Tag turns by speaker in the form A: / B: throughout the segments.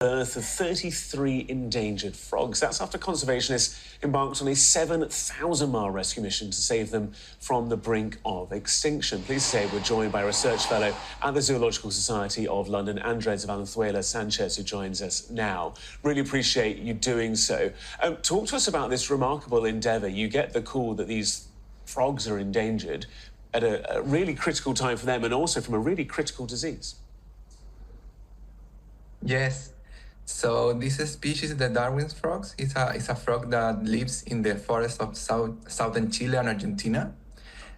A: birth of 33 endangered frogs. That's after conservationists embarked on a 7,000-mile rescue mission to save them from the brink of extinction. Pleased to say we're joined by a research fellow at the Zoological Society of London, Andrés Valenzuela Sanchez, who joins us now. Really appreciate you doing so. Talk to us about this remarkable endeavour. You get the call that these frogs are endangered at a really critical time for them and also from a really critical disease.
B: Yes. So this species, the Darwin's frogs, is a frog that lives in the forests of southern Chile and Argentina.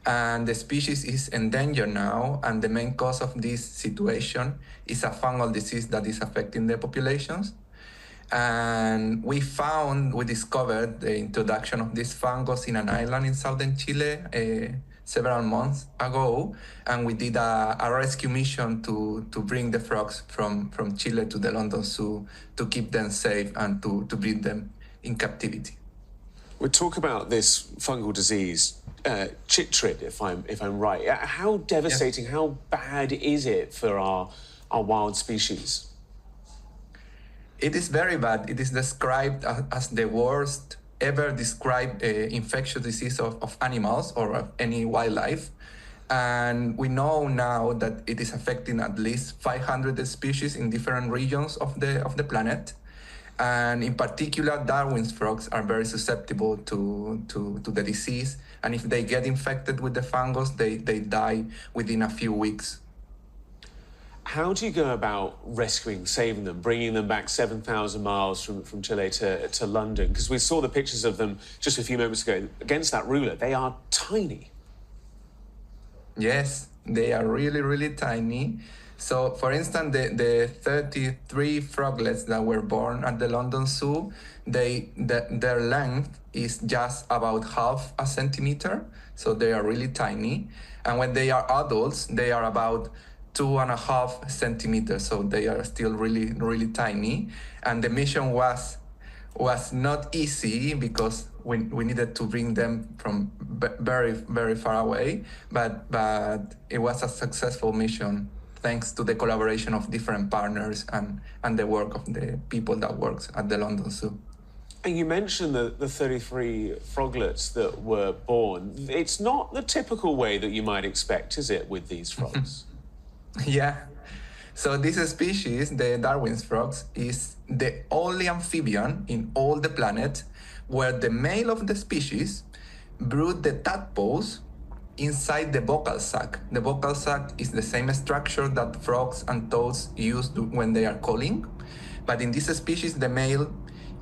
B: And the species is endangered now, and the main cause of this situation is a fungal disease that is affecting the populations. And we discovered the introduction of this fungus in an island in southern Chile several months ago, and we did a rescue mission to bring the frogs from Chile to the London Zoo to keep them safe and to breed them in captivity.
A: We'll talk about this fungal disease, chytrid, if I'm right. How devastating, yes. How bad is it for our wild species?
B: It is very bad. It is described as the worst ever described infectious disease of animals or of any wildlife. And we know now that it is affecting at least 500 species in different regions of the planet. And in particular, Darwin's frogs are very susceptible to the disease. And if they get infected with the fungus, they die within a few weeks.
A: How do you go about rescuing, saving them, bringing them back 7,000 miles from Chile to London? Because we saw the pictures of them just a few moments ago. Against that ruler, they are tiny.
B: Yes, they are really, really tiny. So, for instance, the 33 froglets that were born at the London Zoo, their length is just about half a centimeter. So they are really tiny. And when they are adults, they are about 2.5 centimeters, so they are still really, really tiny. And the mission was not easy because we needed to bring them from very, very far away, but it was a successful mission thanks to the collaboration of different partners and the work of the people that works at the London Zoo.
A: And you mentioned the 33 froglets that were born. It's not the typical way that you might expect, is it, with these frogs?
B: Yeah. So this species, the Darwin's frogs, is the only amphibian in all the planet where the male of the species brood the tadpoles inside the vocal sac. The vocal sac is the same structure that frogs and toads use when they are calling. But in this species, the male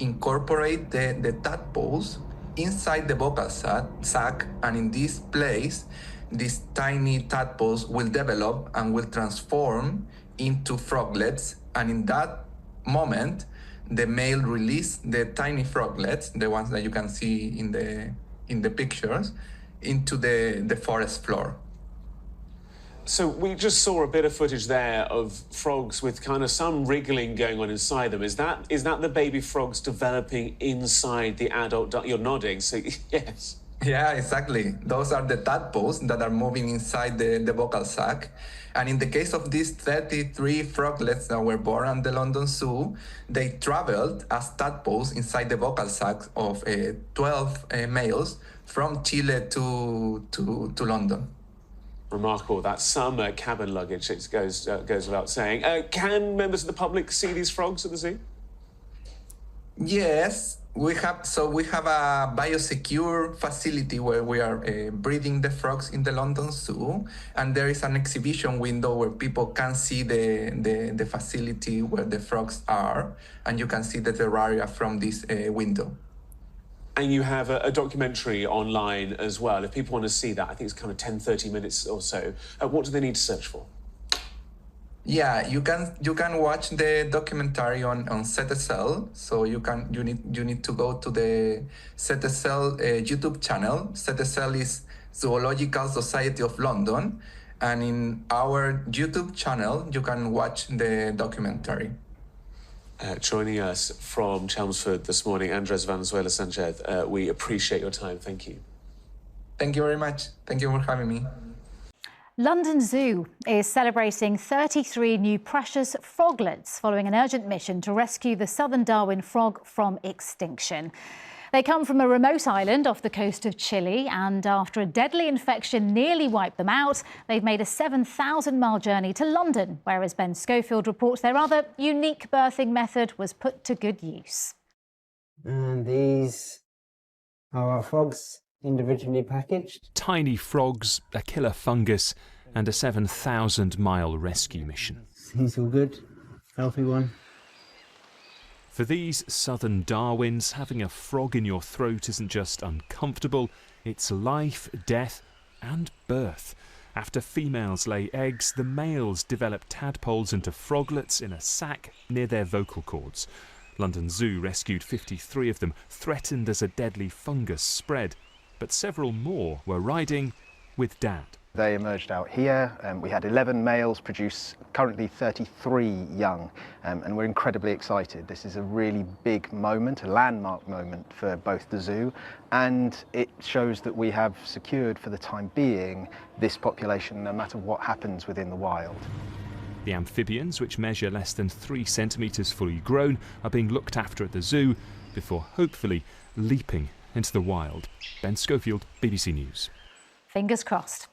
B: incorporate the tadpoles inside the vocal sac, and in this place, these tiny tadpoles will develop and will transform into froglets. And in that moment, the male release the tiny froglets, the ones that you can see in the pictures, into the forest floor.
A: So we just saw a bit of footage there of frogs with kind of some wriggling going on inside them. Is that the baby frogs developing inside the adult? You're nodding, so yes.
B: Yeah, exactly. Those are the tadpoles that are moving inside the vocal sac. And in the case of these 33 froglets that were born at the London Zoo, they traveled as tadpoles inside the vocal sacs of 12 males from Chile to London.
A: Remarkable. That's some cabin luggage, it goes without saying. Can members of the public see these frogs at the zoo?
B: Yes. We have a biosecure facility where we are breeding the frogs in the London Zoo, and there is an exhibition window where people can see the facility where the frogs are, and you can see the terraria from this window.
A: And you have a documentary online as well. If people want to see that, I think it's kind of 10-30 minutes or so. What do they need to search for?
B: Yeah, you can watch the documentary on ZSL. So you need to go to the ZSL YouTube channel. ZSL is Zoological Society of London, and in our YouTube channel you can watch the documentary.
A: Joining us from Chelmsford this morning, Andrés Valenzuela Sanchez. We appreciate your time. Thank you.
B: Thank you very much. Thank you for having me.
C: London Zoo is celebrating 33 new precious froglets following an urgent mission to rescue the southern Darwin frog from extinction. They come from a remote island off the coast of Chile, and after a deadly infection nearly wiped them out, they've made a 7,000-mile journey to London, where, as Ben Schofield reports, their rather unique birthing method was put to good use.
D: And these are our frogs, individually packaged.
E: Tiny frogs, a killer fungus, and a 7,000-mile rescue mission.
D: He's all good, healthy one.
E: For these southern Darwins, having a frog in your throat isn't just uncomfortable, it's life, death, and birth. After females lay eggs, the males develop tadpoles into froglets in a sac near their vocal cords. London Zoo rescued 53 of them, threatened as a deadly fungus spread, but several more were riding with Dad.
F: They emerged out here. We had 11 males produce currently 33 young, and we're incredibly excited. This is a really big moment, a landmark moment for both the zoo, and it shows that we have secured for the time being this population no matter what happens within the wild.
E: The amphibians, which measure less than 3 centimetres fully grown, are being looked after at the zoo before hopefully leaping into the wild. Ben Schofield, BBC News.
C: Fingers crossed.